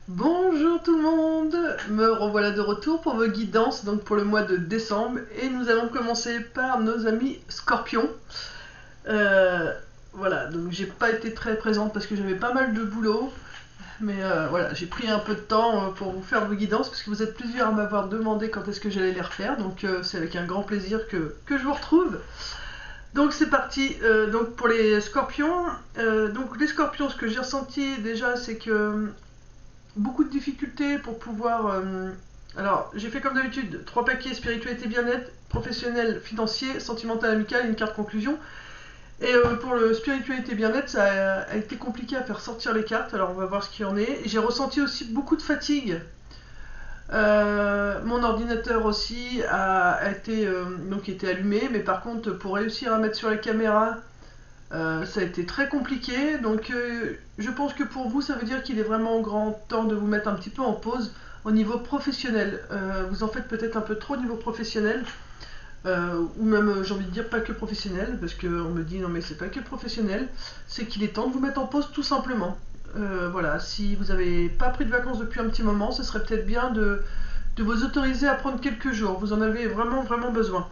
Bonjour tout le monde, me revoilà de retour pour vos guidances donc pour le mois de décembre et nous allons commencer par nos amis Scorpions. Euh, voilà, donc j'ai pas été très présente parce que j'avais pas mal de boulot, mais voilà, j'ai pris un peu de temps pour vous faire vos guidances parce que vous êtes plusieurs à m'avoir demandé quand est-ce que j'allais les refaire, donc c'est avec un grand plaisir que je vous retrouve. Donc c'est parti, donc pour les Scorpions, donc les Scorpions, ce que j'ai ressenti déjà c'est que beaucoup de difficultés pour pouvoir... alors, j'ai fait comme d'habitude, 3 paquets spiritualité bien-être, professionnel, financier, sentimental, amical, une carte conclusion. Et pour le spiritualité bien-être, ça a été compliqué à faire sortir les cartes, alors on va voir ce qu'il y en est. J'ai ressenti aussi beaucoup de fatigue. Mon ordinateur aussi a été, donc était allumé, mais par contre, pour réussir à mettre sur la caméra, ça a été très compliqué, donc je pense que pour vous, ça veut dire qu'il est vraiment grand temps de vous mettre un petit peu en pause au niveau professionnel. Vous en faites peut-être un peu trop au niveau professionnel, ou même, j'ai envie de dire, pas que professionnel, parce qu'on me dit non mais c'est pas que professionnel, c'est qu'il est temps de vous mettre en pause tout simplement. Voilà, si vous n'avez pas pris de vacances depuis un petit moment, ce serait peut-être bien de vous autoriser à prendre quelques jours, vous en avez vraiment vraiment besoin.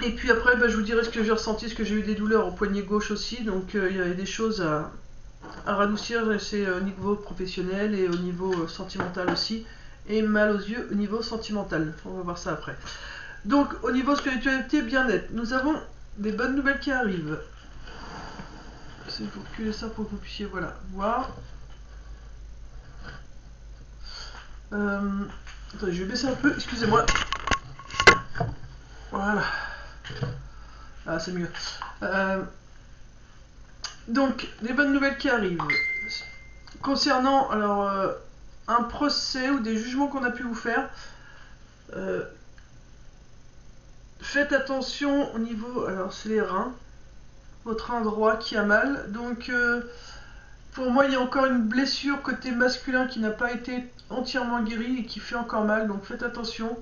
Et puis après, bah, je vous dirai ce que j'ai ressenti, ce que j'ai eu des douleurs au poignet gauche aussi, donc il y avait des choses à radoucir, c'est au niveau professionnel et au niveau sentimental aussi, et mal aux yeux au niveau sentimental. On va voir ça après. Donc au niveau spiritualité, bien-être, nous avons des bonnes nouvelles qui arrivent. Il faut reculer ça pour que vous puissiez voilà, voir. Attendez, je vais baisser un peu, excusez-moi. Voilà. Ah, c'est mieux. Euh, Donc, des bonnes nouvelles qui arrivent. Concernant alors un procès ou des jugements qu'on a pu vous faire, euh, faites attention au niveau. Alors, c'est les reins, votre rein droit qui a mal. Donc, pour moi, il y a encore une blessure côté masculin qui n'a pas été entièrement guérie et qui fait encore mal. Donc, faites attention.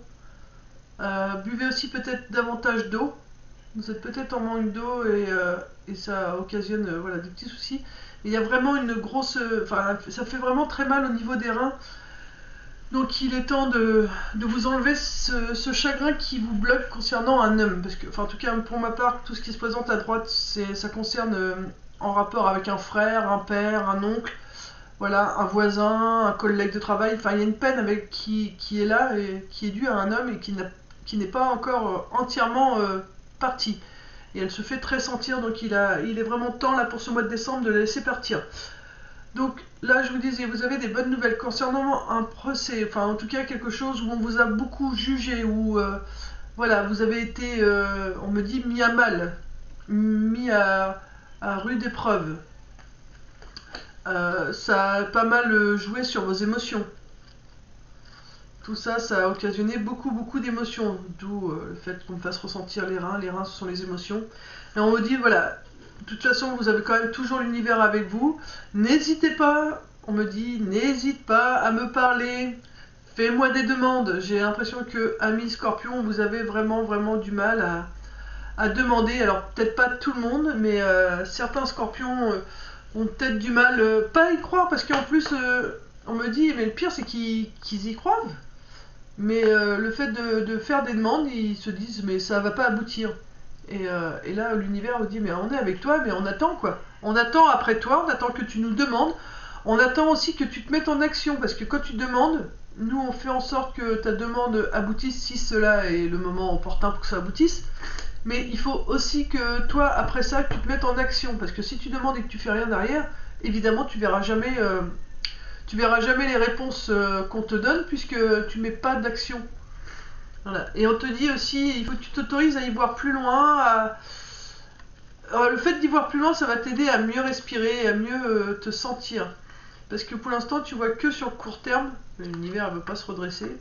Buvez aussi peut-être davantage d'eau. Vous êtes peut-être en manque d'eau et ça occasionne voilà, des petits soucis. Il y a vraiment une grosse... Enfin, ça fait vraiment très mal au niveau des reins. Donc il est temps de vous enlever ce chagrin qui vous bloque concernant un homme. Parce que, enfin, en tout cas, pour ma part, tout ce qui se présente à droite, ça concerne en rapport avec un frère, un père, un oncle, voilà, un voisin, un collègue de travail. Enfin, il y a une peine avec qui est là et qui est due à un homme et qui n'est pas encore entièrement partie. Et elle se fait très sentir, donc il est vraiment temps là pour ce mois de décembre de la laisser partir. Donc là, je vous disais, vous avez des bonnes nouvelles concernant un procès, enfin en tout cas quelque chose où on vous a beaucoup jugé, où voilà, vous avez été, on me dit, mis à mal, mis à rude épreuve. Ça a pas mal joué sur vos émotions. Tout ça, ça a occasionné beaucoup, beaucoup d'émotions, d'où le fait qu'on me fasse ressentir les reins. Les reins, ce sont les émotions. Et on me dit, voilà, de toute façon, vous avez quand même toujours l'univers avec vous. N'hésitez pas, on me dit, n'hésite pas à me parler. Fais-moi des demandes. J'ai l'impression que, amis Scorpion, vous avez vraiment, vraiment du mal à demander. Alors, peut-être pas tout le monde, mais certains Scorpions ont peut-être du mal, pas à y croire, parce qu'en plus, on me dit, mais le pire, c'est qu'ils y croient. Mais le fait de faire des demandes, ils se disent mais ça va pas aboutir. Et là, l'univers vous dit mais on est avec toi, mais on attend quoi. On attend après toi, on attend que tu nous demandes. On attend aussi que tu te mettes en action parce que quand tu demandes, nous on fait en sorte que ta demande aboutisse si cela est le moment opportun pour que ça aboutisse. Mais il faut aussi que toi, après ça, que tu te mettes en action parce que si tu demandes et que tu fais rien derrière, évidemment tu verras jamais les réponses qu'on te donne puisque tu mets pas d'action. Voilà. Et on te dit aussi, il faut que tu t'autorises à y voir plus loin. Alors, le fait d'y voir plus loin, ça va t'aider à mieux respirer, à mieux te sentir. Parce que pour l'instant, tu vois que sur le court terme. L'univers ne veut pas se redresser.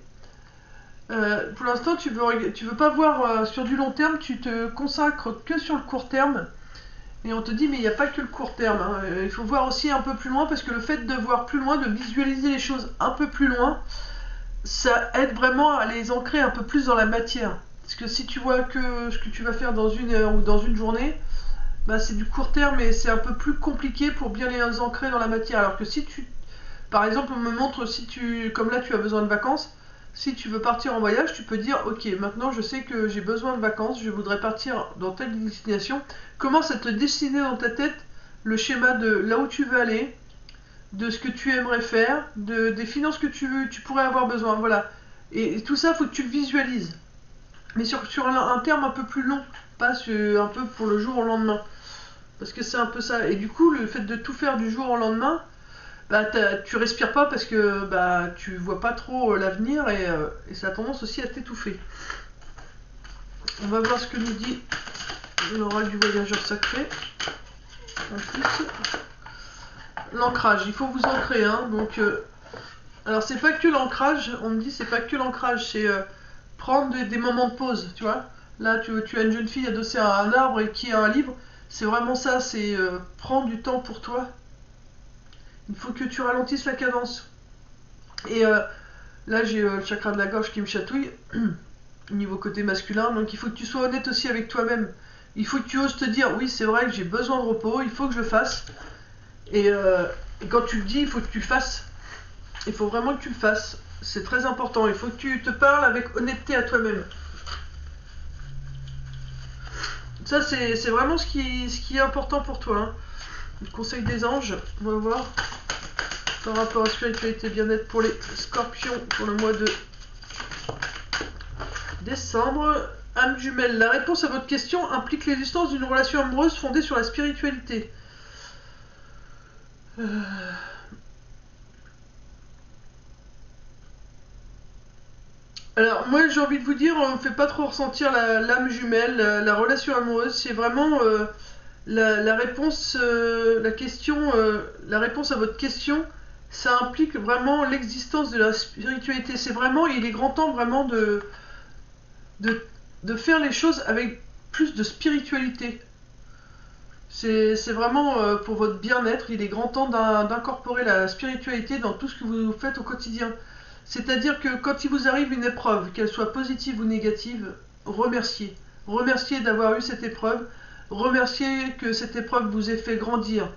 Pour l'instant, tu veux pas voir sur du long terme, tu te consacres que sur le court terme. Et on te dit, mais il n'y a pas que le court terme. Hein. Il faut voir aussi un peu plus loin, parce que le fait de voir plus loin, de visualiser les choses un peu plus loin, ça aide vraiment à les ancrer un peu plus dans la matière. Parce que si tu vois que ce que tu vas faire dans une heure ou dans une journée, bah c'est du court terme et c'est un peu plus compliqué pour bien les ancrer dans la matière. Alors que si tu Par exemple, on me montre si tu, comme là tu as besoin de vacances, si tu veux partir en voyage, tu peux dire ok, maintenant je sais que j'ai besoin de vacances, je voudrais partir dans telle destination. Commence à te dessiner dans ta tête le schéma de là où tu veux aller, de ce que tu aimerais faire, des finances que tu pourrais avoir besoin, voilà. Et tout ça, faut que tu le visualises. Mais sur un terme un peu plus long, pas un peu pour le jour au lendemain. Parce que c'est un peu ça. Et du coup, le fait de tout faire du jour au lendemain, bah, tu respires pas parce que bah, tu vois pas trop l'avenir et ça a tendance aussi à t'étouffer. On va voir ce que nous dit l'oral du voyageur sacré. En plus, l'ancrage, il faut vous ancrer. Hein, donc, alors, c'est pas que l'ancrage, on me dit, c'est pas que l'ancrage, c'est prendre des moments de pause, tu vois. Là, tu as une jeune fille adossée à un arbre et qui a un livre. C'est vraiment ça, c'est prendre du temps pour toi. Il faut que tu ralentisses la cadence. Et là, j'ai le chakra de la gorge qui me chatouille, niveau côté masculin. Donc, il faut que tu sois honnête aussi avec toi-même. Il faut que tu oses te dire, oui, c'est vrai que j'ai besoin de repos, il faut que je le fasse. Et quand tu le dis, il faut que tu le fasses. Il faut vraiment que tu le fasses. C'est très important. Il faut que tu te parles avec honnêteté à toi-même. Ça, c'est vraiment ce qui est important pour toi. Hein. Le conseil des anges, on va voir. Par rapport à spiritualité bien-être pour les scorpions pour le mois de décembre. Âme jumelle, la réponse à votre question implique l'existence d'une relation amoureuse fondée sur la spiritualité. Alors moi j'ai envie de vous dire, on ne fait pas trop ressentir l'âme jumelle, la relation amoureuse, c'est vraiment la réponse, la question, la réponse à votre question, ça implique vraiment l'existence de la spiritualité. C'est vraiment, il est grand temps vraiment de faire les choses avec plus de spiritualité. C'est vraiment pour votre bien-être, il est grand temps d'incorporer la spiritualité dans tout ce que vous faites au quotidien. C'est-à-dire que quand il vous arrive une épreuve, qu'elle soit positive ou négative, remerciez. Remerciez d'avoir eu cette épreuve. Remerciez que cette épreuve vous ait fait grandir.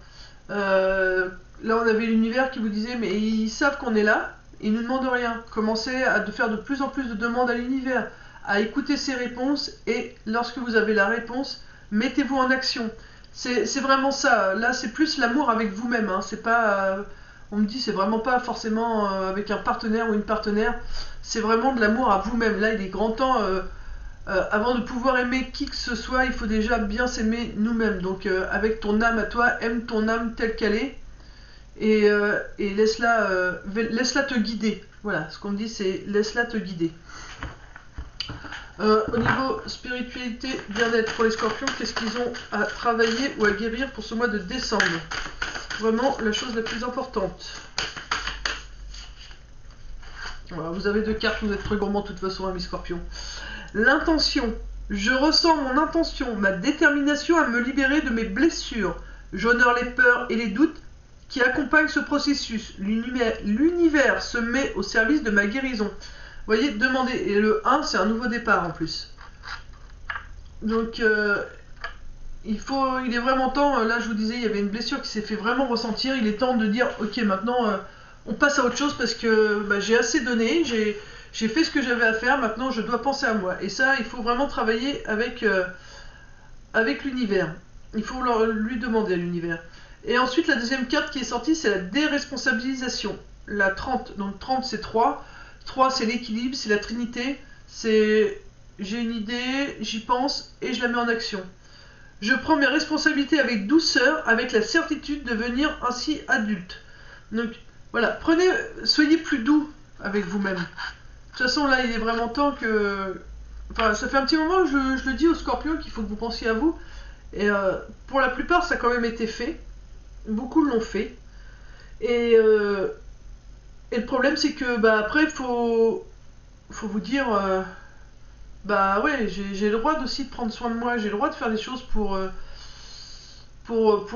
Là, on avait l'univers qui vous disait, mais ils savent qu'on est là, ils ne nous demandent rien. Commencez à faire de plus en plus de demandes à l'univers, à écouter ses réponses, et lorsque vous avez la réponse, mettez-vous en action. C'est vraiment ça. Là, c'est plus l'amour avec vous-même. Hein. C'est pas... on me dit, c'est vraiment pas forcément avec un partenaire ou une partenaire. C'est vraiment de l'amour à vous-même. Là, il est grand temps... avant de pouvoir aimer qui que ce soit, il faut déjà bien s'aimer nous-mêmes. Donc avec ton âme à toi, aime ton âme telle qu'elle est et laisse-la te guider. Voilà, ce qu'on me dit c'est laisse-la te guider. Au niveau spiritualité, bien-être pour les scorpions, qu'est-ce qu'ils ont à travailler ou à guérir pour ce mois de décembre? Vraiment la chose la plus importante. Voilà, vous avez deux cartes, vous êtes très gourmands de toute façon, hein, mes scorpions. L'intention. Je ressens mon intention, ma détermination à me libérer de mes blessures. J'honore les peurs et les doutes qui accompagnent ce processus. L'univers se met au service de ma guérison. Vous voyez, demandez. Et le 1, c'est un nouveau départ en plus. Donc, il est vraiment temps. Là, je vous disais, il y avait une blessure qui s'est fait vraiment ressentir. Il est temps de dire, ok, maintenant, on passe à autre chose parce que j'ai assez donné. J'ai fait ce que j'avais à faire, maintenant je dois penser à moi. Et ça, il faut vraiment travailler avec l'univers. Il faut lui demander à l'univers. Et ensuite, la deuxième carte qui est sortie, c'est la déresponsabilisation. La 30. Donc 30, c'est 3. 3, c'est l'équilibre, c'est la trinité. C'est j'ai une idée, j'y pense et je la mets en action. Je prends mes responsabilités avec douceur, avec la certitude de devenir ainsi adulte. Donc voilà, soyez plus doux avec vous-même. De toute façon, là, il est vraiment temps que... Enfin, ça fait un petit moment que je le dis aux scorpions qu'il faut que vous pensiez à vous. Et pour la plupart, ça a quand même été fait. Beaucoup l'ont fait. Et le problème, c'est que après, il faut vous dire... ouais, j'ai le droit aussi de prendre soin de moi. J'ai le droit de faire des choses pour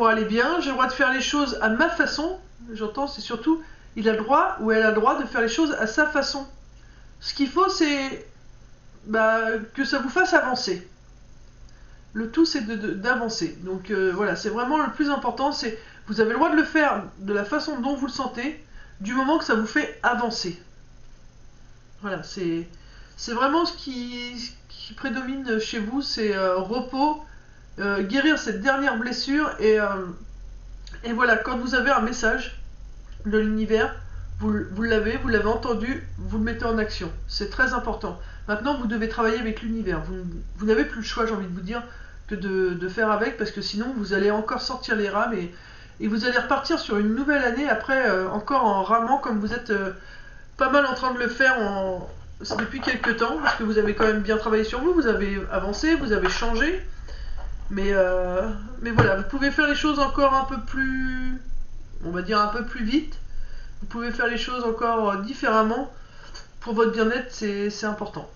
aller bien. J'ai le droit de faire les choses à ma façon. J'entends, c'est surtout... Il a le droit ou elle a le droit de faire les choses à sa façon. Ce qu'il faut, c'est que ça vous fasse avancer. Le tout, c'est d'avancer. Donc voilà, c'est vraiment le plus important. C'est vous avez le droit de le faire de la façon dont vous le sentez. du moment que ça vous fait avancer. Voilà, c'est vraiment ce qui prédomine chez vous, c'est repos, guérir cette dernière blessure, et voilà, quand vous avez un message de l'univers, vous l'avez entendu, vous le mettez en action. C'est très important. Maintenant, vous devez travailler avec l'univers. Vous n'avez plus le choix, j'ai envie de vous dire, que de faire avec, parce que sinon, vous allez encore sortir les rames, et vous allez repartir sur une nouvelle année après, encore en ramant, comme vous êtes pas mal en train de le faire depuis quelques temps, parce que vous avez quand même bien travaillé sur vous, vous avez avancé, vous avez changé, mais voilà, vous pouvez faire les choses encore un peu plus, on va dire un peu plus vite, vous pouvez faire les choses encore différemment, pour votre bien-être, c'est important.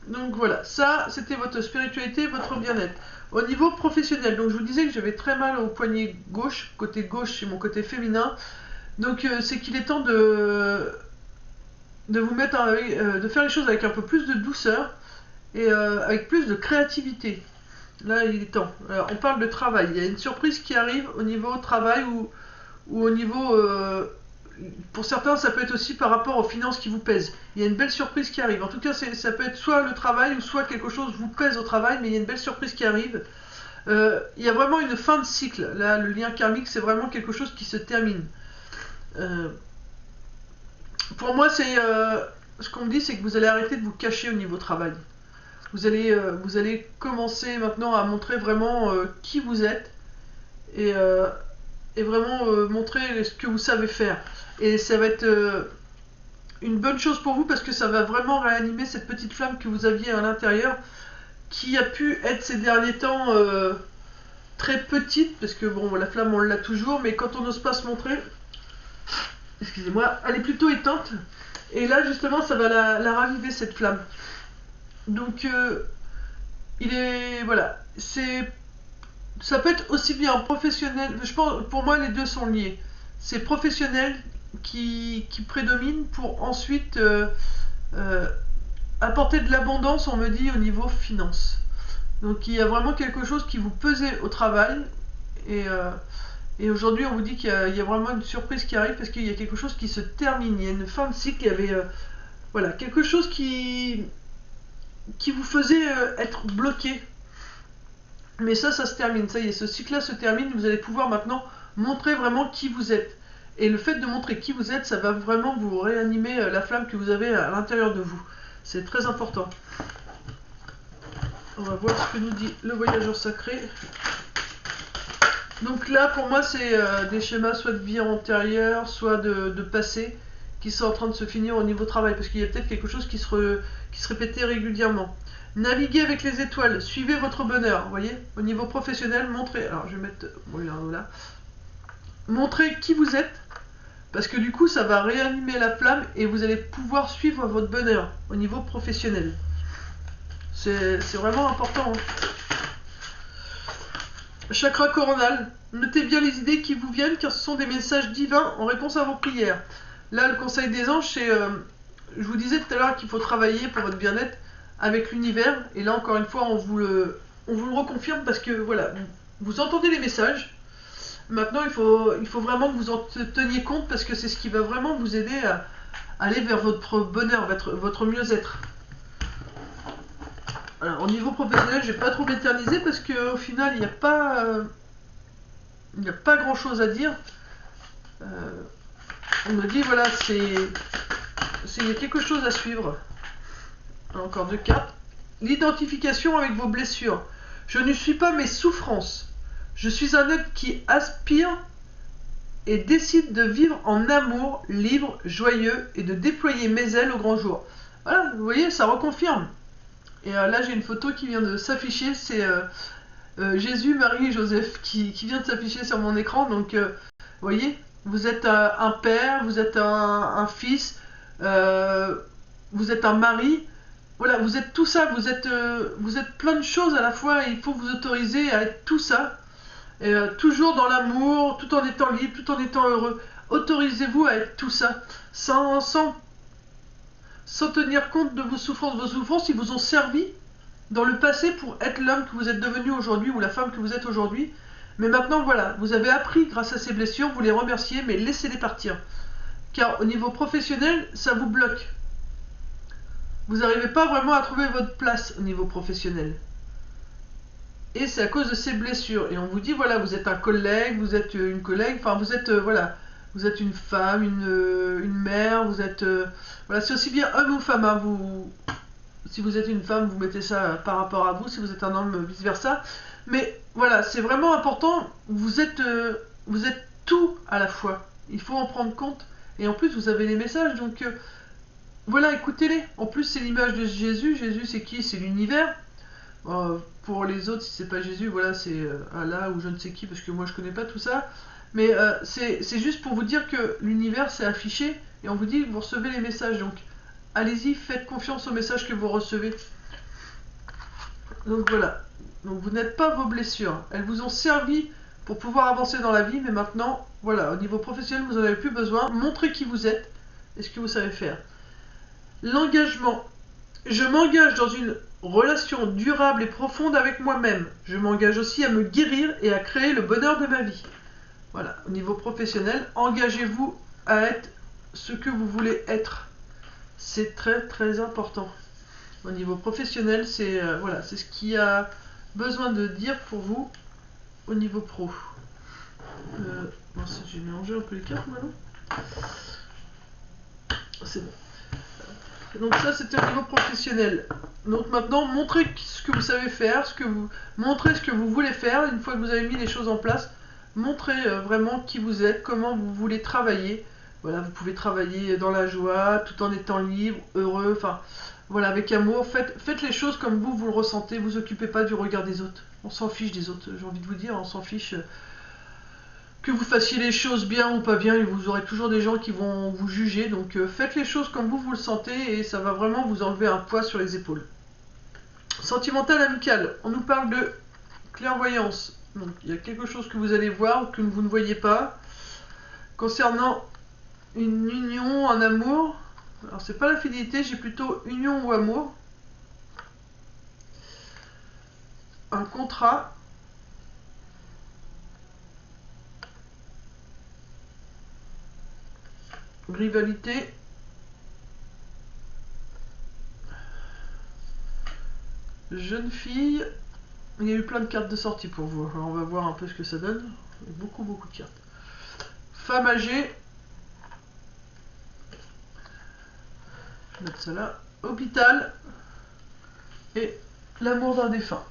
Donc voilà, ça c'était votre spiritualité, votre bien-être. Au niveau professionnel, donc je vous disais que j'avais très mal au poignet gauche, côté gauche c'est mon côté féminin, donc c'est qu'il est temps de vous mettre de faire les choses avec un peu plus de douceur et avec plus de créativité. Là il est temps. Alors, on parle de travail, il y a une surprise qui arrive au niveau travail ou au niveau pour certains ça peut être aussi par rapport aux finances qui vous pèsent. Il y a une belle surprise qui arrive. En tout cas ça peut être soit le travail ou soit quelque chose vous pèse au travail, mais il y a une belle surprise qui arrive. Il y a vraiment une fin de cycle. Là le lien karmique c'est vraiment quelque chose qui se termine. Pour moi, ce qu'on me dit, c'est que vous allez arrêter de vous cacher au niveau travail. Vous allez commencer maintenant à montrer vraiment qui vous êtes et vraiment montrer ce que vous savez faire. Et ça va être une bonne chose pour vous parce que ça va vraiment réanimer cette petite flamme que vous aviez à l'intérieur qui a pu être ces derniers temps très petite parce que bon, la flamme on l'a toujours, mais quand on n'ose pas se montrer, excusez-moi, elle est plutôt éteinte. Et là, justement, ça va la raviver, cette flamme. Donc, voilà. Ça peut être aussi bien professionnel. Je pense, pour moi, les deux sont liés. C'est professionnel qui prédomine pour ensuite apporter de l'abondance, on me dit, au niveau finance. Donc, il y a vraiment quelque chose qui vous pesait au travail. Et aujourd'hui, on vous dit qu'il y a vraiment une surprise qui arrive parce qu'il y a quelque chose qui se termine. Il y a une fin de cycle. Il y avait voilà, quelque chose qui vous faisait être bloqué. Mais ça se termine. Ça y est, ce cycle-là se termine. Vous allez pouvoir maintenant montrer vraiment qui vous êtes. Et le fait de montrer qui vous êtes, ça va vraiment vous réanimer la flamme que vous avez à l'intérieur de vous. C'est très important. On va voir ce que nous dit le voyageur sacré. Donc là, pour moi, c'est des schémas soit de vie antérieure, soit de passé, qui sont en train de se finir au niveau travail, parce qu'il y a peut-être quelque chose qui se répétait régulièrement. Naviguez avec les étoiles, suivez votre bonheur, vous voyez. Au niveau professionnel, montrez, alors je vais mettre, voilà, montrez qui vous êtes, parce que du coup, ça va réanimer la flamme, et vous allez pouvoir suivre votre bonheur, au niveau professionnel. C'est vraiment important, hein. Chakra coronal, notez bien les idées qui vous viennent car ce sont des messages divins en réponse à vos prières. Là, le conseil des anges, c'est, je vous disais tout à l'heure qu'il faut travailler pour votre bien-être avec l'univers. Et là, encore une fois, on vous le reconfirme parce que voilà, vous entendez les messages. Maintenant, il faut vraiment que vous en teniez compte parce que c'est ce qui va vraiment vous aider à aller vers votre bonheur, votre mieux-être. Alors, au niveau professionnel, je vais pas trop m'éterniser parce qu'au final, il n'y a pas grand chose à dire. On me dit, voilà, il y a quelque chose à suivre. Encore deux cartes. L'identification avec vos blessures. Je ne suis pas mes souffrances. Je suis un être qui aspire et décide de vivre en amour, libre, joyeux et de déployer mes ailes au grand jour. Voilà, vous voyez, ça reconfirme. Et là, j'ai une photo qui vient de s'afficher. C'est Jésus, Marie et Joseph qui vient de s'afficher sur mon écran. Donc, vous voyez, vous êtes un père, vous êtes un fils, vous êtes un mari. Voilà, vous êtes tout ça. Vous êtes plein de choses à la fois. Et il faut vous autoriser à être tout ça. Et, toujours dans l'amour, tout en étant libre, tout en étant heureux. Autorisez-vous à être tout ça. Sans tenir compte de vos souffrances, ils vous ont servi dans le passé pour être l'homme que vous êtes devenu aujourd'hui ou la femme que vous êtes aujourd'hui. Mais maintenant, voilà, vous avez appris grâce à ces blessures, vous les remerciez, mais laissez-les partir. car au niveau professionnel, ça vous bloque. Vous n'arrivez pas vraiment à trouver votre place au niveau professionnel. Et c'est à cause de ces blessures. Et on vous dit, voilà, vous êtes un collègue, vous êtes une collègue, enfin vous êtes, voilà, vous êtes une femme, une mère, vous êtes... voilà, c'est aussi bien homme ou femme, hein, si vous êtes une femme, vous mettez ça par rapport à vous, si vous êtes un homme, vice-versa. Mais voilà, c'est vraiment important, vous êtes tout à la fois. Il faut en prendre compte. Et en plus, vous avez les messages, donc voilà, écoutez-les. En plus, c'est l'image de Jésus. Jésus, c'est qui? C'est l'univers. Pour les autres, si c'est pas Jésus, voilà, c'est Allah ou je ne sais qui, parce que moi je connais pas tout ça. Mais c'est juste pour vous dire que l'univers c'est affiché et on vous dit que vous recevez les messages. Donc allez-y, faites confiance aux messages que vous recevez. Donc voilà. Donc vous n'êtes pas vos blessures. Elles vous ont servi pour pouvoir avancer dans la vie, mais maintenant, voilà, au niveau professionnel, vous n'en avez plus besoin. Montrez qui vous êtes et ce que vous savez faire. L'engagement. Je m'engage dans une relation durable et profonde avec moi-même. Je m'engage aussi à me guérir et à créer le bonheur de ma vie. Voilà, au niveau professionnel, engagez-vous à être ce que vous voulez être. C'est très très important. Au niveau professionnel, c'est voilà, c'est ce qui a besoin de dire pour vous au niveau pro. J'ai mélangé un peu les cartes maintenant. C'est bon. Donc ça c'était au niveau professionnel. Donc maintenant montrez ce que vous savez faire, montrez ce que vous voulez faire. Une fois que vous avez mis les choses en place, montrez vraiment qui vous êtes, comment vous voulez travailler. Voilà, vous pouvez travailler dans la joie, tout en étant libre, heureux, enfin voilà, avec amour. Faites les choses comme vous le ressentez, vous occupez pas du regard des autres. On s'en fiche des autres, j'ai envie de vous dire, on s'en fiche. Que vous fassiez les choses bien ou pas bien, et vous aurez toujours des gens qui vont vous juger. Donc faites les choses comme vous le sentez et ça va vraiment vous enlever un poids sur les épaules. Sentimental, amical. On nous parle de clairvoyance. Donc il y a quelque chose que vous allez voir ou que vous ne voyez pas. Concernant une union, un amour. Alors c'est pas la fidélité, j'ai plutôt union ou amour. Un contrat. Rivalité. Jeune fille. Il y a eu plein de cartes de sortie pour vous. Alors on va voir un peu ce que ça donne. Il y a beaucoup de cartes. Femme âgée. Je vais mettre ça là. Hôpital. Et l'amour d'un défunt.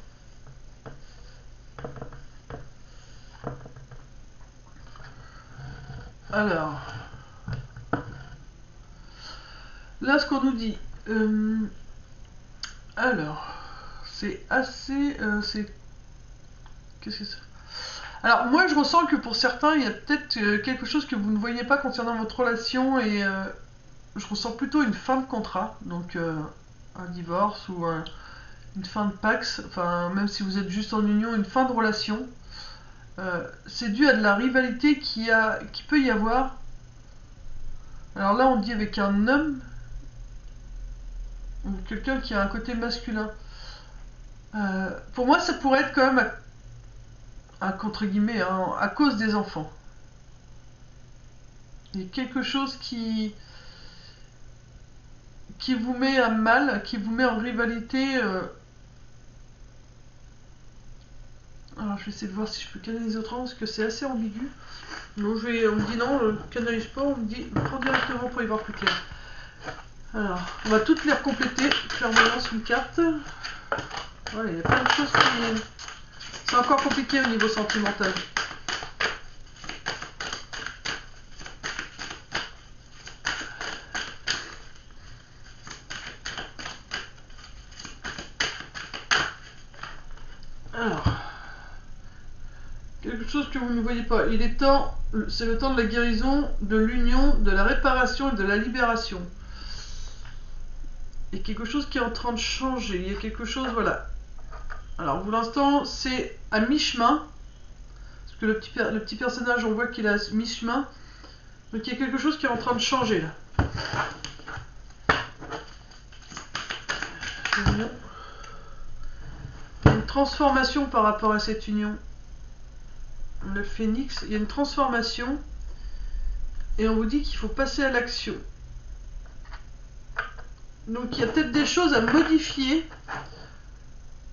Alors. Là, ce qu'on nous dit. Alors. C'est assez... Qu'est-ce que c'est? Alors, moi, je ressens que pour certains, il y a peut-être quelque chose que vous ne voyez pas concernant votre relation et je ressens plutôt une fin de contrat, donc un divorce ou une fin de Pax, enfin, même si vous êtes juste en union, une fin de relation. C'est dû à de la rivalité qui peut y avoir. Alors là, on dit avec un homme, ou quelqu'un qui a un côté masculin. Pour moi, ça pourrait être quand même, contre guillemets, hein, à cause des enfants. Il y a quelque chose qui vous met à mal, qui vous met en rivalité. Alors, je vais essayer de voir si je peux canaliser autrement, parce que c'est assez ambigu. Non, on me dit non, canalise pas, on me dit prends directement pour y voir plus clair. Alors, on va toutes les recompléter. Clairvoyance, une carte. Voilà, il y a plein de choses qui... C'est encore compliqué au niveau sentimental. Alors, quelque chose que vous ne voyez pas. Il est temps, c'est le temps de la guérison, de l'union, de la réparation et de la libération. Il y a quelque chose qui est en train de changer. Il y a quelque chose, voilà. Alors pour l'instant, c'est à mi-chemin. Parce que le petit personnage, on voit qu'il est à mi-chemin. Donc il y a quelque chose qui est en train de changer là. Il y a une transformation par rapport à cette union. Le phénix, il y a une transformation. Et on vous dit qu'il faut passer à l'action. Donc il y a peut-être des choses à modifier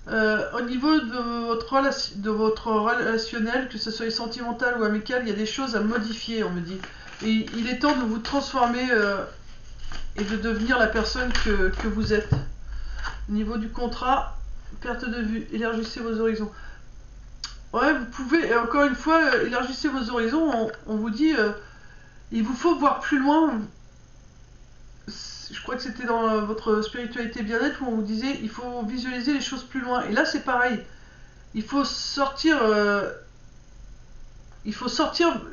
au niveau de votre relationnel, que ce soit sentimental ou amical. Il y a des choses à modifier, on me dit. Et il est temps de vous transformer et de devenir la personne que vous êtes. Au niveau du contrat, perte de vue, élargissez vos horizons. Ouais, vous pouvez, et encore une fois, élargissez vos horizons. On vous dit, il vous faut voir plus loin. Je crois que c'était dans votre spiritualité bien-être où on vous disait, il faut visualiser les choses plus loin. Et là, c'est pareil. Il faut sortir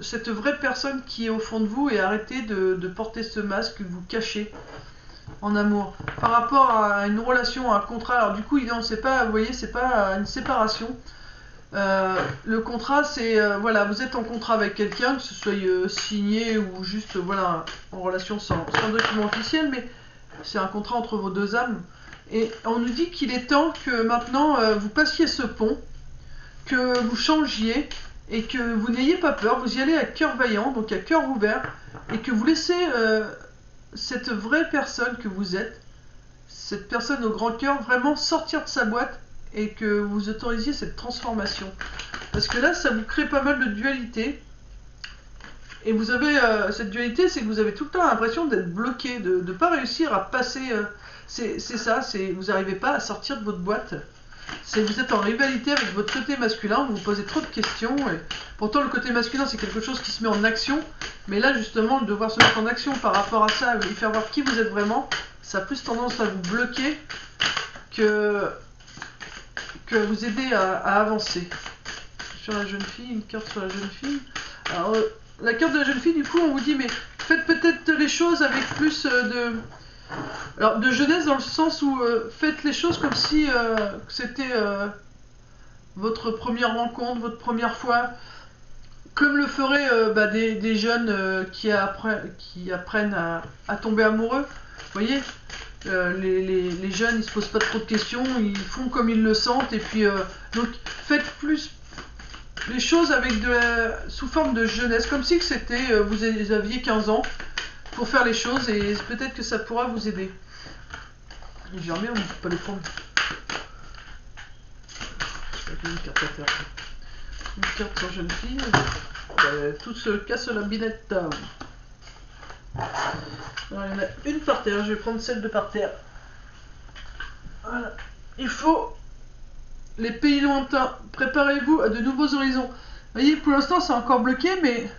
cette vraie personne qui est au fond de vous et arrêter de porter ce masque que vous cachez en amour. Par rapport à une relation, à un contrat, alors du coup, non, c'est pas, vous voyez, c'est pas une séparation. Le contrat, c'est, voilà, vous êtes en contrat avec quelqu'un, que ce soit signé ou juste, voilà, en relation sans document officiel, mais c'est un contrat entre vos deux âmes. Et on nous dit qu'il est temps que maintenant, vous passiez ce pont, que vous changiez, et que vous n'ayez pas peur, vous y allez à cœur vaillant, donc à cœur ouvert, et que vous laissez cette vraie personne que vous êtes, cette personne au grand cœur, vraiment sortir de sa boîte, et que vous autorisiez cette transformation. Parce que là, ça vous crée pas mal de dualité. Et vous avez cette dualité, c'est que vous avez tout le temps l'impression d'être bloqué, de ne pas réussir à passer. C'est ça, vous n'arrivez pas à sortir de votre boîte. Vous êtes en rivalité avec votre côté masculin, vous vous posez trop de questions. Et pourtant, le côté masculin, c'est quelque chose qui se met en action. Mais là, justement, de devoir se mettre en action par rapport à ça, et faire voir qui vous êtes vraiment, ça a plus tendance à vous bloquer que vous aider à avancer. Sur la jeune fille, une carte sur la jeune fille. Alors, la carte de la jeune fille, du coup, on vous dit, mais faites peut-être les choses avec plus de jeunesse, dans le sens où faites les choses comme si c'était votre première rencontre, votre première fois, comme le feraient des jeunes qui apprennent à tomber amoureux. Vous voyez, les jeunes, ils se posent pas trop de questions, ils font comme ils le sentent, et puis donc faites plus les choses avec sous forme de jeunesse, comme si c'était vous aviez 15 ans pour faire les choses, et peut-être que ça pourra vous aider. J'ai remis, on ne peut pas les prendre. Une carte à faire. Une carte sur jeune fille. Tout se casse la binette. Alors, il y en a une par terre, je vais prendre celle de par terre. Voilà. Il faut les pays lointains. Préparez-vous à de nouveaux horizons. Vous voyez, pour l'instant, c'est encore bloqué, mais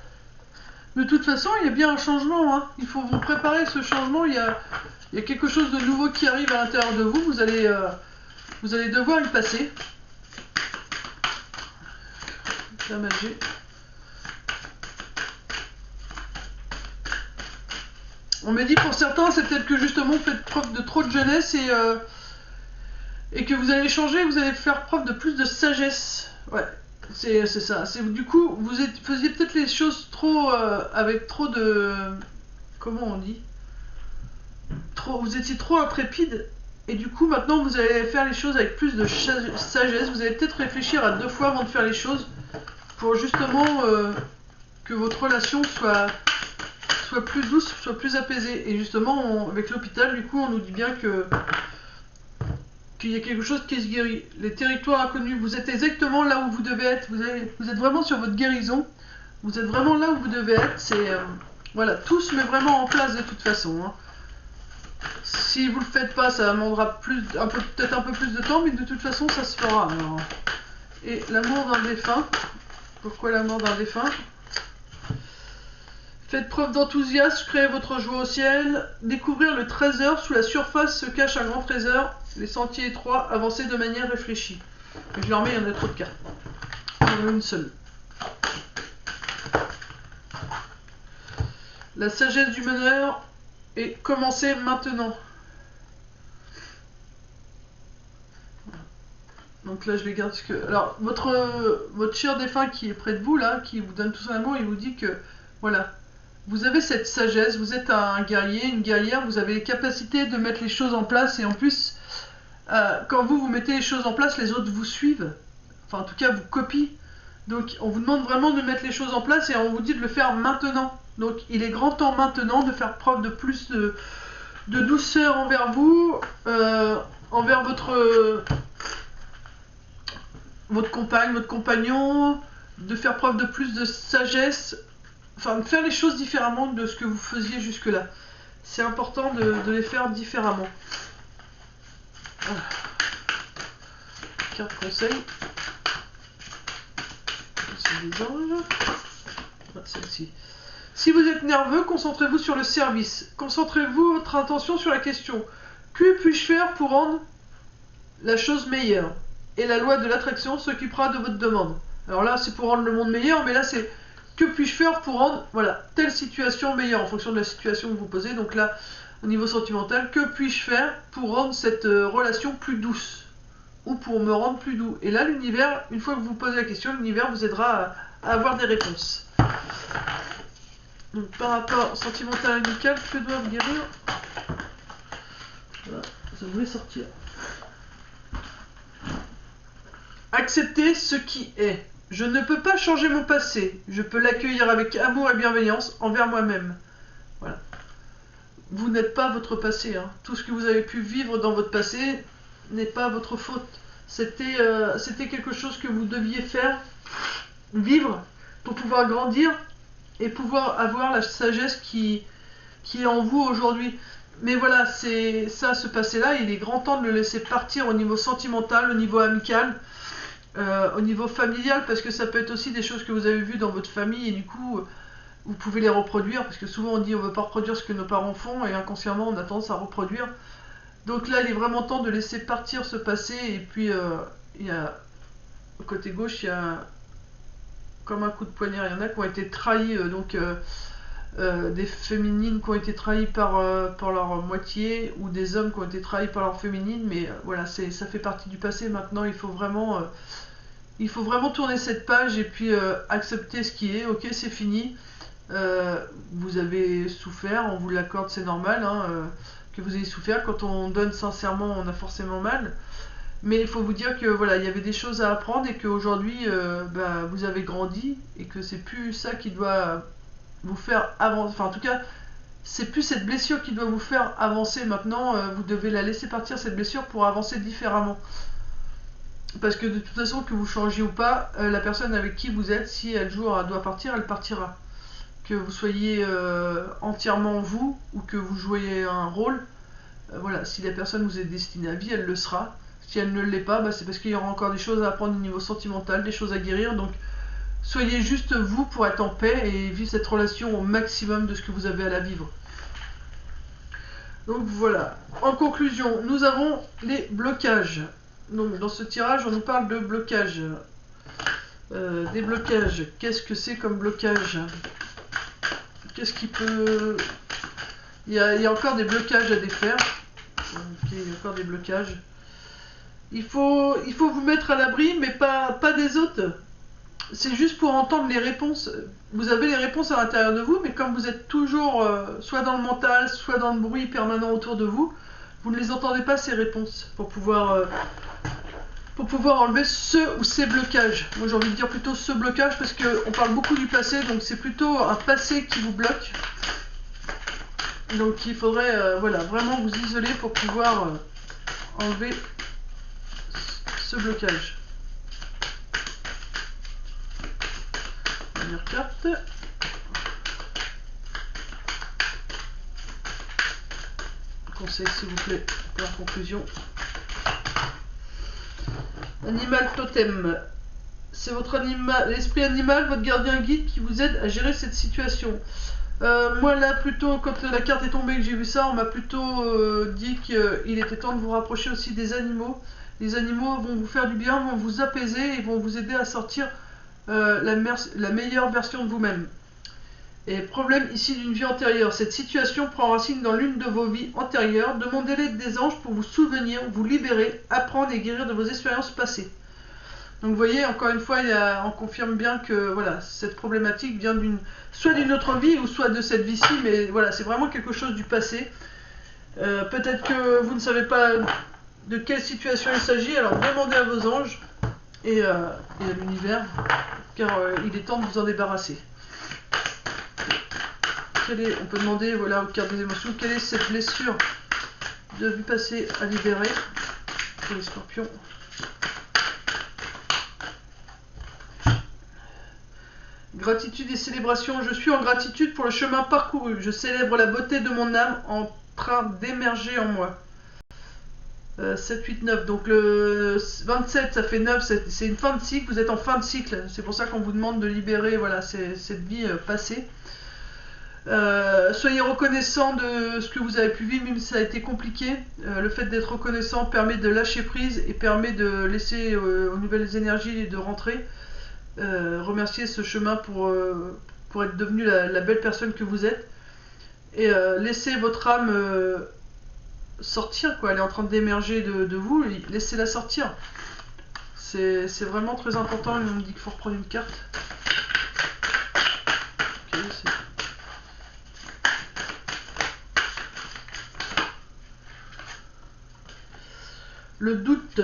de toute façon, il y a bien un changement. Hein. Il faut vous préparer ce changement. Il y a quelque chose de nouveau qui arrive à l'intérieur de vous. Vous allez devoir y passer. La magie. On me dit pour certains, c'est peut-être que justement vous faites preuve de trop de jeunesse et que vous allez changer, vous allez faire preuve de plus de sagesse. Ouais, c'est ça. Du coup, vous faisiez peut-être les choses trop avec trop de... Comment on dit, vous étiez trop intrépide. Et du coup, maintenant, vous allez faire les choses avec plus de sagesse. Vous allez peut-être réfléchir à 2 fois avant de faire les choses pour justement que votre relation soit plus douce, soit plus apaisée. Et justement, avec l'hôpital, du coup, on nous dit bien qu'il y a quelque chose qui se guérit. Les territoires inconnus, vous êtes exactement là où vous devez être. Vous êtes vraiment sur votre guérison. Vous êtes vraiment là où vous devez être. Voilà, tout se met vraiment en place de toute façon. Hein. Si vous le faites pas, ça demandera peut-être un peu plus de temps, mais de toute façon, ça se fera. Alors. Et la mort d'un défunt. Pourquoi la mort d'un défunt ? Faites preuve d'enthousiasme, créez votre joie au ciel. Découvrir le trésor, sous la surface se cache un grand trésor. Les sentiers étroits, avancez de manière réfléchie. Et je leur mets, il y en a trop de cartes. Il y en a une seule. La sagesse du meneur est commencez maintenant. Donc là, je les garde. Alors, votre cher défunt qui est près de vous, là, qui vous donne tout son amour, il vous dit que, voilà, vous avez cette sagesse, vous êtes un guerrier, une guerrière, vous avez les capacités de mettre les choses en place, et en plus, quand vous mettez les choses en place, les autres vous suivent. Enfin, en tout cas, vous copient. Donc, on vous demande vraiment de mettre les choses en place, et on vous dit de le faire maintenant. Donc il est grand temps maintenant de faire preuve de plus de douceur envers vous, envers votre compagne, votre compagnon, de faire preuve de plus de sagesse, enfin de faire les choses différemment de ce que vous faisiez jusque-là. C'est important de les faire différemment. Voilà. Carte conseil. C'est des anges. Celle-ci. Si vous êtes nerveux, concentrez-vous sur le service. Concentrez-vous votre attention sur la question. Que puis-je faire pour rendre la chose meilleure? Et la loi de l'attraction s'occupera de votre demande. Alors là, c'est pour rendre le monde meilleur, mais là, c'est que puis-je faire pour rendre telle situation meilleure en fonction de la situation que vous posez. Donc là, au niveau sentimental, que puis-je faire pour rendre cette relation plus douce ou pour me rendre plus doux? Et là, l'univers, une fois que vous posez la question, l'univers vous aidera à avoir des réponses. Donc par rapport sentimental amical, que doivent guérir? Voilà, ça voulait sortir. Accepter ce qui est. Je ne peux pas changer mon passé. Je peux l'accueillir avec amour et bienveillance envers moi-même. Voilà. Vous n'êtes pas votre passé. Hein. Tout ce que vous avez pu vivre dans votre passé n'est pas votre faute. C'était quelque chose que vous deviez faire, vivre, pour pouvoir grandir et pouvoir avoir la sagesse qui est en vous aujourd'hui. Mais voilà, c'est ça, ce passé-là, il est grand temps de le laisser partir au niveau sentimental, au niveau amical, au niveau familial, parce que ça peut être aussi des choses que vous avez vues dans votre famille, et du coup, vous pouvez les reproduire, parce que souvent on dit on ne veut pas reproduire ce que nos parents font, et inconsciemment on a tendance à reproduire. Donc là, il est vraiment temps de laisser partir ce passé, et puis il y a, au côté gauche, il y a comme un coup de poignard, il y en a qui ont été trahis, des féminines qui ont été trahies par leur moitié, ou des hommes qui ont été trahis par leur féminine, mais voilà, ça fait partie du passé. Maintenant, il faut vraiment tourner cette page et puis accepter ce qui est. Ok, c'est fini, vous avez souffert, on vous l'accorde, c'est normal, hein, que vous ayez souffert. Quand on donne sincèrement, on a forcément mal. Mais il faut vous dire que voilà, il y avait des choses à apprendre et qu'aujourd'hui, vous avez grandi et que c'est plus ça qui doit vous faire avancer. Enfin, en tout cas, c'est plus cette blessure qui doit vous faire avancer. Maintenant, vous devez la laisser partir, cette blessure, pour avancer différemment. Parce que de toute façon, que vous changiez ou pas, la personne avec qui vous êtes, si elle doit partir, elle partira. Que vous soyez entièrement vous ou que vous jouiez un rôle, voilà, si la personne vous est destinée à vie, elle le sera. Si elle ne l'est pas, c'est parce qu'il y aura encore des choses à apprendre au niveau sentimental, des choses à guérir. Donc soyez juste vous pour être en paix et vivre cette relation au maximum de ce que vous avez à la vivre. Donc voilà. En conclusion, nous avons les blocages. Donc dans ce tirage, on nous parle de blocage. Des blocages. Qu'est-ce que c'est comme blocage? Qu'est-ce qui peut... Il y a encore des blocages à défaire. Ok, il y a encore des blocages. Il faut vous mettre à l'abri, mais pas des autres. C'est juste pour entendre les réponses. Vous avez les réponses à l'intérieur de vous, mais comme vous êtes toujours soit dans le mental, soit dans le bruit permanent autour de vous, vous ne les entendez pas, ces réponses, pour pouvoir enlever ce ou ces blocages. Moi j'ai envie de dire plutôt ce blocage, parce qu'on parle beaucoup du passé, donc c'est plutôt un passé qui vous bloque. Donc il faudrait vraiment vous isoler pour pouvoir enlever ce blocage. Première carte. Conseil s'il vous plaît pour la conclusion. Animal totem. C'est votre animal, l'esprit animal, votre gardien guide qui vous aide à gérer cette situation. Moi là plutôt, quand la carte est tombée et que j'ai vu ça, on m'a plutôt dit qu'il était temps de vous rapprocher aussi des animaux. Les animaux vont vous faire du bien, vont vous apaiser et vont vous aider à sortir la meilleure version de vous-même. Et problème ici d'une vie antérieure. Cette situation prend racine dans l'une de vos vies antérieures. Demandez l'aide des anges pour vous souvenir, vous libérer, apprendre et guérir de vos expériences passées. Donc vous voyez, encore une fois, on confirme bien que voilà, cette problématique vient soit d'une autre vie ou soit de cette vie-ci, mais voilà, c'est vraiment quelque chose du passé. Peut-être que vous ne savez pas de quelle situation il s'agit, alors demandez à vos anges et à l'univers, car il est temps de vous en débarrasser. on peut demander, voilà, aux cartes des émotions, quelle est cette blessure de vue passée à libérer pour les scorpions. Gratitude et célébration. Je suis en gratitude pour le chemin parcouru. Je célèbre la beauté de mon âme en train d'émerger en moi. 7, 8, 9. Donc le 27, ça fait 9. C'est une fin de cycle. Vous êtes en fin de cycle. C'est pour ça qu'on vous demande de libérer, voilà, cette vie passée. Soyez reconnaissant de ce que vous avez pu vivre, même si ça a été compliqué. Le fait d'être reconnaissant permet de lâcher prise et permet de laisser aux nouvelles énergies de rentrer. Remercier ce chemin pour être devenu la belle personne que vous êtes. Et laissez votre âme sortir, quoi. Elle est en train d'émerger de vous. Laissez-la sortir. C'est vraiment très important. On me dit qu'il faut reprendre une carte. Ok, le doute.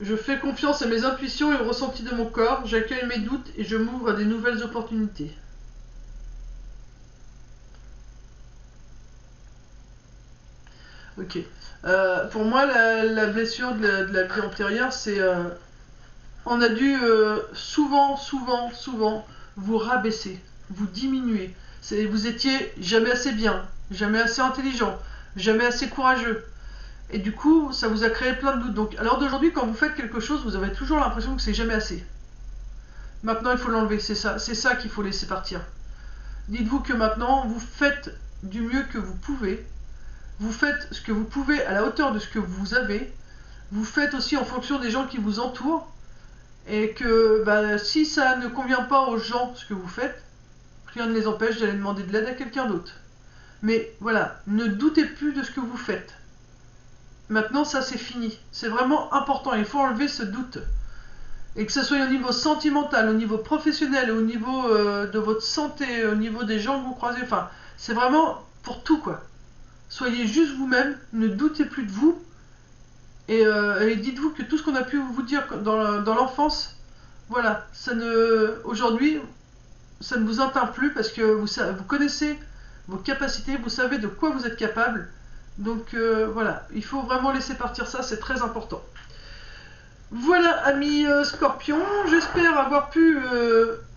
Je fais confiance à mes intuitions et au ressenti de mon corps. J'accueille mes doutes et je m'ouvre à des nouvelles opportunités. Ok. Pour moi, la blessure de la vie antérieure, c'est... on a dû souvent vous rabaisser, vous diminuer. Vous étiez jamais assez bien, jamais assez intelligent, jamais assez courageux. Et du coup, ça vous a créé plein de doutes. Donc, à l'heure d'aujourd'hui, quand vous faites quelque chose, vous avez toujours l'impression que c'est jamais assez. Maintenant, il faut l'enlever, c'est ça qu'il faut laisser partir. Dites-vous que maintenant, vous faites du mieux que vous pouvez. Vous faites ce que vous pouvez à la hauteur de ce que vous avez. Vous faites aussi en fonction des gens qui vous entourent. Et que si ça ne convient pas aux gens ce que vous faites, rien ne les empêche d'aller demander de l'aide à quelqu'un d'autre. Mais voilà, ne doutez plus de ce que vous faites. Maintenant, ça c'est fini. C'est vraiment important. Il faut enlever ce doute. Et que ce soit au niveau sentimental, au niveau professionnel, au niveau de votre santé, au niveau des gens que vous croisez. Enfin, c'est vraiment pour tout, quoi. Soyez juste vous-même. Ne doutez plus de vous. Et dites-vous que tout ce qu'on a pu vous dire dans l'enfance, voilà, aujourd'hui, ça ne vous atteint plus parce que vous connaissez vos capacités, vous savez de quoi vous êtes capable. Donc voilà, il faut vraiment laisser partir ça, c'est très important. Voilà, amis Scorpions, j'espère avoir pu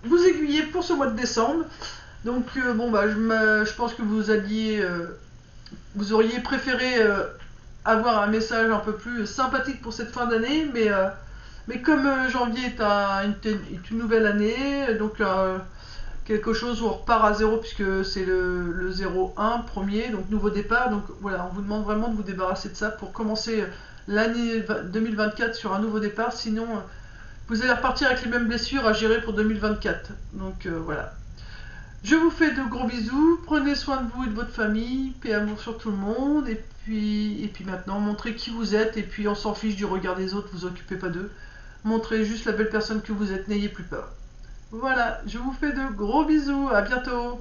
vous aiguiller pour ce mois de décembre. Donc je pense que vous auriez préféré avoir un message un peu plus sympathique pour cette fin d'année, mais comme janvier est une nouvelle année, donc quelque chose où on repart à zéro puisque c'est le 0-1 premier, donc nouveau départ. Donc voilà, on vous demande vraiment de vous débarrasser de ça pour commencer l'année 2024 sur un nouveau départ. Sinon, vous allez repartir avec les mêmes blessures à gérer pour 2024. Donc voilà. Je vous fais de gros bisous. Prenez soin de vous et de votre famille. Paix et amour sur tout le monde. Et puis maintenant, montrez qui vous êtes. Et puis on s'en fiche du regard des autres, vous occupez pas d'eux. Montrez juste la belle personne que vous êtes. N'ayez plus peur. Voilà, je vous fais de gros bisous, à bientôt.